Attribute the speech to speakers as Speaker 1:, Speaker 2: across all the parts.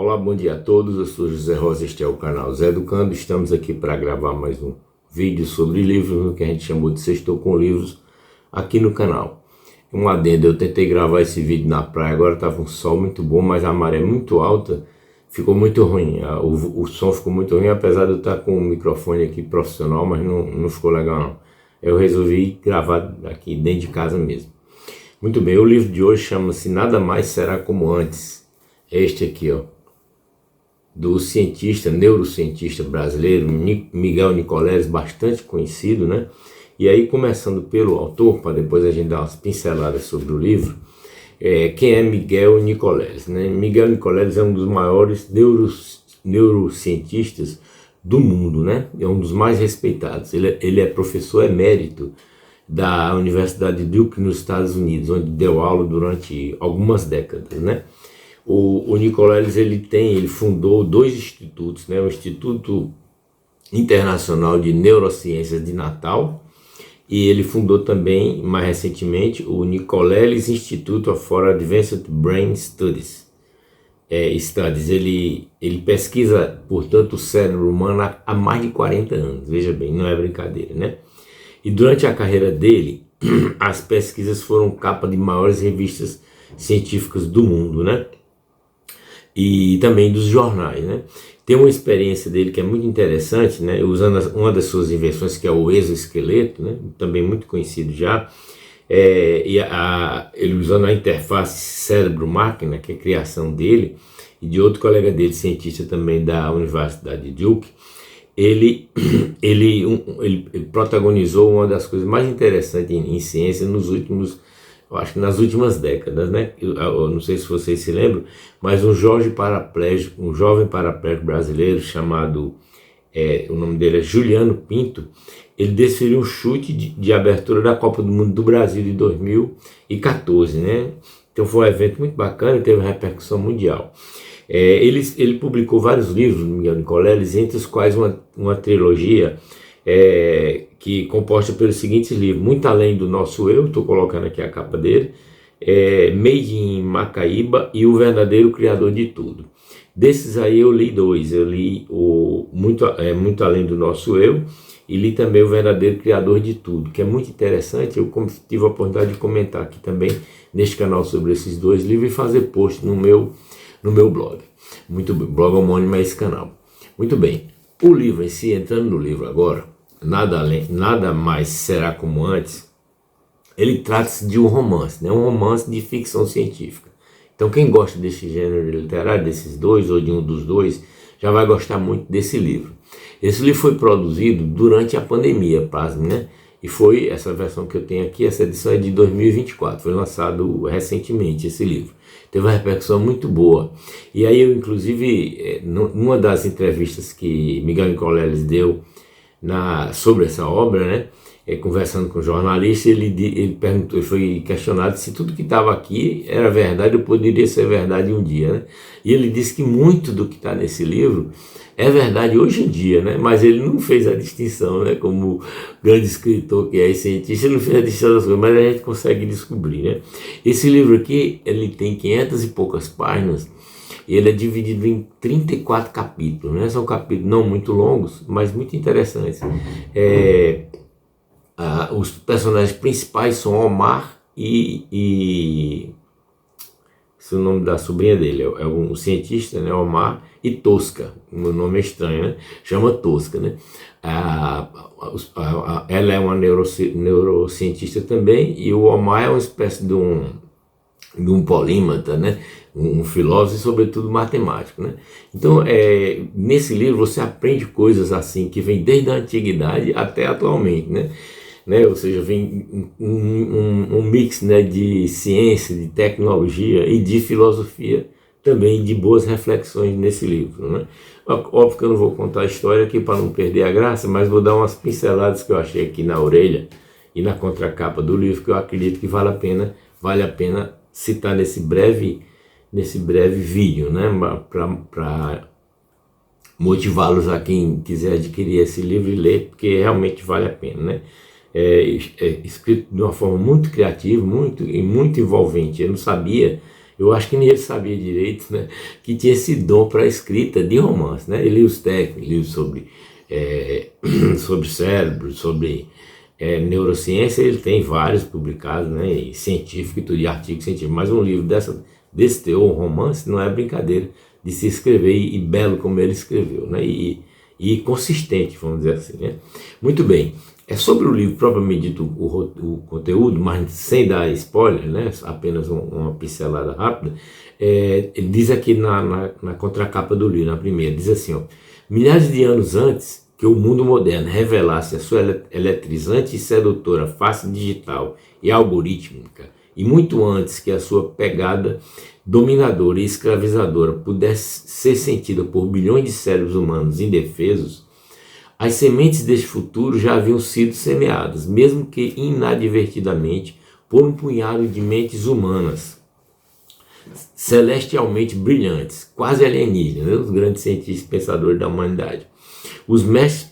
Speaker 1: Olá, bom dia a todos, eu sou José Rosa, este é o canal Zé Educando. Estamos aqui para gravar mais um vídeo sobre livros, no que a gente chamou de Sextou com Livros, aqui no canal. Um adendo, eu tentei gravar esse vídeo na praia, agora estava um sol muito bom, mas a maré muito alta, ficou muito ruim, o som ficou muito ruim, apesar de eu estar com um microfone aqui profissional, mas não ficou legal não. Eu resolvi gravar aqui dentro de casa mesmo. Muito bem, o livro de hoje chama-se Nada Mais Será Como Antes. É este aqui, ó, do neurocientista brasileiro, Miguel Nicoleles, bastante conhecido, né? E aí, começando pelo autor, para depois a gente dar umas pinceladas sobre o livro, quem é Miguel Nicoleles, né? Miguel Nicoleles é um dos maiores neurocientistas do mundo, né? É um dos mais respeitados. Ele é professor emérito da Universidade de Duke, nos Estados Unidos, onde deu aula durante algumas décadas, né? O Nicoleles ele fundou dois institutos, né? O Instituto Internacional de Neurociências de Natal, e ele fundou também, mais recentemente, o Nicoleles Institute for Advanced Brain Studies. Ele pesquisa, portanto, o cérebro humano há mais de 40 anos, veja bem, não é brincadeira, né? E durante a carreira dele, as pesquisas foram capa de maiores revistas científicas do mundo, né? E também dos jornais, né? Tem uma experiência dele que é muito interessante, né? Usando uma das suas invenções, que é o exoesqueleto, né? Também muito conhecido já, ele usando a interface cérebro-máquina, que é a criação dele, e de outro colega dele, cientista também da Universidade de Duke. Ele protagonizou uma das coisas mais interessantes em ciência acho que nas últimas décadas, né? Eu não sei se vocês se lembram, mas um jovem paraplégico brasileiro chamado, o nome dele é Juliano Pinto, ele desferiu um chute de abertura da Copa do Mundo do Brasil de 2014, né? Então foi um evento muito bacana e teve uma repercussão mundial. Ele publicou vários livros, Miguel Nicoleles, entre os quais uma trilogia que composta pelos seguintes livros: Muito Além do Nosso Eu, estou colocando aqui a capa dele, Made in Macaíba e O Verdadeiro Criador de Tudo. Desses aí eu li dois, eu li Muito Além do Nosso Eu e li também O Verdadeiro Criador de Tudo, que é muito interessante. Eu tive a oportunidade de comentar aqui também neste canal sobre esses dois livros e fazer post no meu blog. Muito bem, blog homônimo é esse canal. Muito bem, o livro em si, entrando no livro agora, Nada Mais Será Como Antes, ele trata-se de um romance, né? Um romance de ficção científica. Então quem gosta desse gênero literário, desses dois ou de um dos dois, já vai gostar muito desse livro. Esse livro foi produzido durante a pandemia, pasme, né? E foi essa versão que eu tenho aqui, essa edição é de 2024, foi lançado recentemente esse livro. Teve uma repercussão muito boa. E aí eu, inclusive, numa das entrevistas que Miguel Nicoleles deu sobre essa obra, né, conversando com o jornalista, ele perguntou, foi questionado se tudo que estava aqui era verdade ou poderia ser verdade um dia, né? E ele disse que muito do que está nesse livro é verdade hoje em dia, né? Mas ele não fez a distinção, né? Como grande escritor que é cientista, ele não fez a distinção das coisas, mas a gente consegue descobrir, né? Esse livro aqui, ele tem 500 e poucas páginas, e ele é dividido em 34 capítulos, né? São capítulos não muito longos, mas muito interessantes. Os personagens principais são Omar e esse é o nome da sobrinha dele, é um cientista, né? Omar e Tosca, o nome é estranho, né? Chama Tosca, né? Ela é uma neurocientista também, e o Omar é uma espécie de um polímata, né? Um filósofo e, sobretudo, matemático, né? Então, nesse livro você aprende coisas assim que vêm desde a antiguidade até atualmente, né? Ou seja, vem um mix, né, de ciência, de tecnologia e de filosofia também, de boas reflexões nesse livro, né? Óbvio que eu não vou contar a história aqui para não perder a graça, mas vou dar umas pinceladas que eu achei aqui na orelha e na contracapa do livro, que eu acredito que vale a pena citar nesse breve vídeo, né, para motivá-los a quem quiser adquirir esse livro e ler, porque realmente vale a pena, né? É escrito de uma forma muito criativa, muito envolvente. Eu não sabia, eu acho que nem ele sabia direito, né, que tinha esse dom para a escrita de romance, né? Ele lia os técnicos, livros sobre, sobre cérebro, sobre neurociência, ele tem vários publicados, né, e científico e tudo, e artigos científicos, mas um livro desse teor, um romance, não é brincadeira de se escrever, e belo como ele escreveu, né, e consistente, vamos dizer assim, né. Muito bem, é sobre o livro propriamente dito, o conteúdo, mas sem dar spoiler, né, apenas uma pincelada rápida. Ele diz aqui na contracapa do livro, na primeira, diz assim, ó: milhares de anos antes que o mundo moderno revelasse a sua eletrizante e sedutora face digital e algorítmica, e muito antes que a sua pegada dominadora e escravizadora pudesse ser sentida por bilhões de cérebros humanos indefesos, as sementes deste futuro já haviam sido semeadas, mesmo que inadvertidamente, por um punhado de mentes humanas, celestialmente brilhantes, quase alienígenas, né? Os grandes cientistas e pensadores da humanidade. Os mestres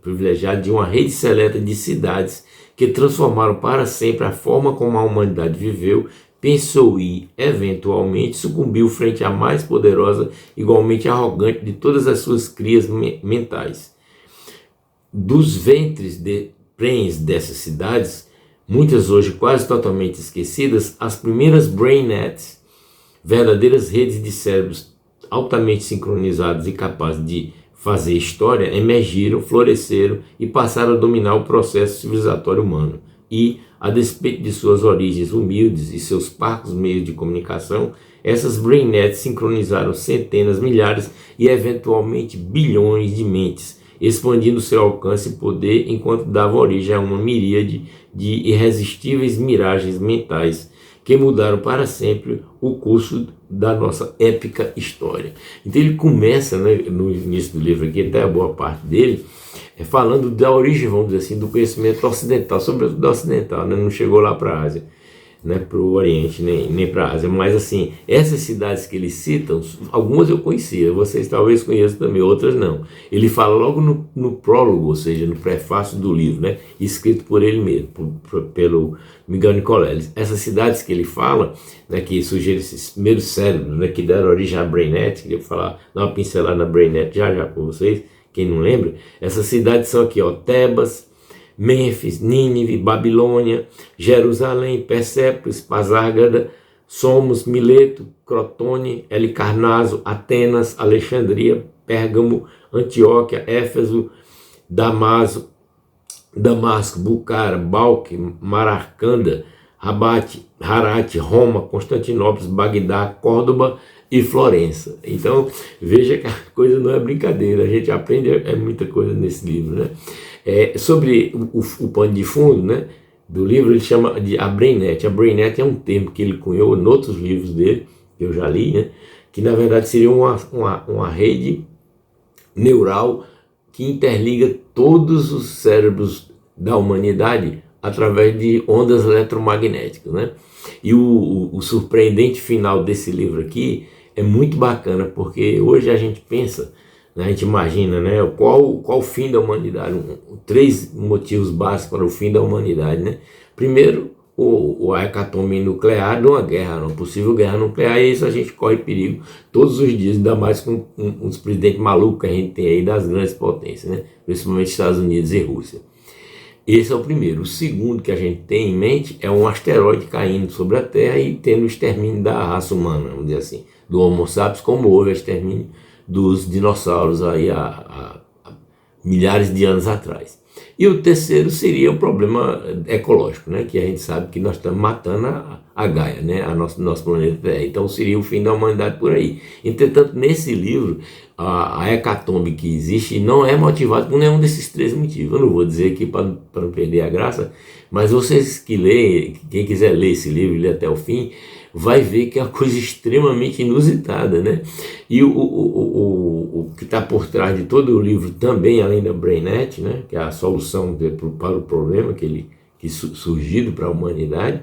Speaker 1: privilegiados de uma rede seleta de cidades que transformaram para sempre a forma como a humanidade viveu, pensou e, eventualmente, sucumbiu frente à mais poderosa, igualmente arrogante de todas as suas crias mentais. Dos ventres prenhes dessas cidades, muitas hoje quase totalmente esquecidas, as primeiras BrainNets, verdadeiras redes de cérebros altamente sincronizados e capazes de fazer história, emergiram, floresceram e passaram a dominar o processo civilizatório humano. E, a despeito de suas origens humildes e seus parcos meios de comunicação, essas BrainNets sincronizaram centenas, milhares e eventualmente bilhões de mentes, expandindo seu alcance e poder enquanto dava origem a uma miríade de irresistíveis miragens mentais que mudaram para sempre o curso da nossa épica história. Então ele começa, né, no início do livro aqui, até a boa parte dele, falando da origem, vamos dizer assim, do conhecimento ocidental, sobretudo do ocidental, né? Não chegou lá para a Ásia, né, para o Oriente, nem para a Ásia, mas assim, essas cidades que ele cita, algumas eu conhecia, vocês talvez conheçam também, outras não. Ele fala logo no prólogo, ou seja, no prefácio do livro, né, escrito por ele mesmo, pelo Miguel Nicoleles. Essas cidades que ele fala, né, que surgiram esses primeiros cérebros, né, que deram origem à BrainNet, que eu vou falar, dar uma pincelada na BrainNet já com vocês, quem não lembra, essas cidades são aqui, ó, Tebas, Mênfis, Nínive, Babilônia, Jerusalém, Persépolis, Pasárgada, Somos, Mileto, Crotone, Helicarnaso, Atenas, Alexandria, Pérgamo, Antioquia, Éfeso, Damasco, Bucara, Balque, Maracanda, Rabate, Harate, Roma, Constantinopla, Bagdá, Córdoba e Florença. Então veja que a coisa não é brincadeira, a gente aprende muita coisa nesse livro, né? Sobre o pano de fundo, né, do livro, ele chama de a BrainNet. A BrainNet é um termo que ele cunhou em outros livros dele, que eu já li, né, que na verdade seria uma rede neural que interliga todos os cérebros da humanidade através de ondas eletromagnéticas, né? E o surpreendente final desse livro aqui é muito bacana, porque hoje a gente pensa, a gente imagina, né, qual o fim da humanidade, três motivos básicos para o fim da humanidade, né? Primeiro, a hecatombe nuclear de uma guerra, uma possível guerra nuclear, e isso a gente corre perigo todos os dias, ainda mais com os presidentes malucos que a gente tem aí das grandes potências, né? Principalmente Estados Unidos e Rússia. Esse é o primeiro. O segundo que a gente tem em mente é um asteroide caindo sobre a Terra e tendo o extermínio da raça humana, vamos dizer assim, do Homo sapiens, como houve o extermínio dos dinossauros aí há milhares de anos atrás. E o terceiro seria o problema ecológico, né? Que a gente sabe que nós estamos matando a Gaia, né? Nosso planeta Terra. Então seria o fim da humanidade por aí. Entretanto, nesse livro, a hecatombe que existe não é motivada por nenhum desses três motivos. Eu não vou dizer aqui para não perder a graça, mas vocês que leem, quem quiser ler esse livro e ler até o fim, vai ver que é uma coisa extremamente inusitada, né? E o que está por trás de todo o livro também, além da BrainNet, né, que é a solução para o problema que surgido para a humanidade,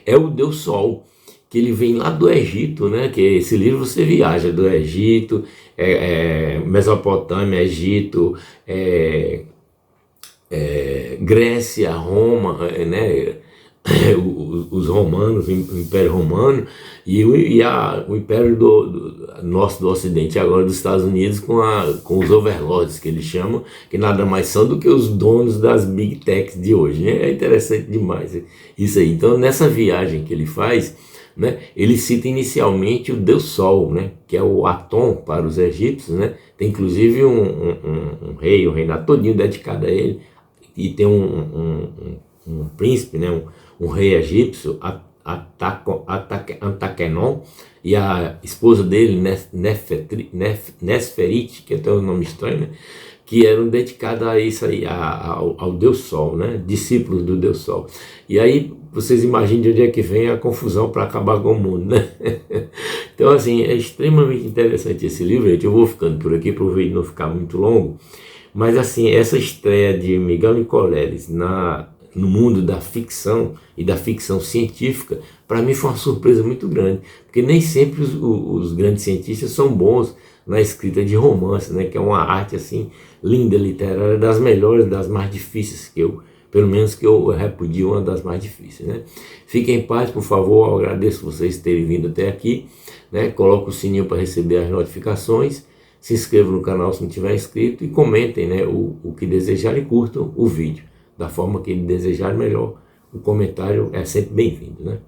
Speaker 1: é o Deus Sol, que ele vem lá do Egito, né? Que esse livro você viaja do Egito, Mesopotâmia, Egito, Grécia, Roma, né? os romanos, o Império Romano e o Império nosso do Ocidente, agora dos Estados Unidos, com os overlords, que eles chamam, que nada mais são do que os donos das big techs de hoje, né? É interessante demais isso aí. Então, nessa viagem que ele faz, né, ele cita inicialmente o Deus Sol, né, que é o Atom para os egípcios, né? Tem inclusive um rei, um reinado todinho dedicado a ele, e tem um príncipe, né, um rei egípcio, Antakenon, e a esposa dele, Nesferit, que tem um nome estranho, né, que eram dedicados a isso aí, ao Deus Sol, né, discípulos do Deus Sol. E aí vocês imaginem de onde é que vem a confusão para acabar com o mundo, né? Então, assim, é extremamente interessante esse livro, gente. Eu vou ficando por aqui para o vídeo não ficar muito longo, mas assim, essa estreia de Miguel Nicoleles no mundo da ficção e da ficção científica, para mim foi uma surpresa muito grande, porque nem sempre os grandes cientistas são bons na escrita de romance, né, que é uma arte assim linda, literária, das melhores, das mais difíceis pelo menos que eu repudio, uma das mais difíceis, né? Fiquem em paz, por favor, eu agradeço vocês terem vindo até aqui, né? Coloque o sininho para receber as notificações, se inscrevam no canal se não tiver inscrito e comentem, né, o que desejarem e curtam o vídeo da forma que desejarem melhor. O comentário é sempre bem-vindo, né?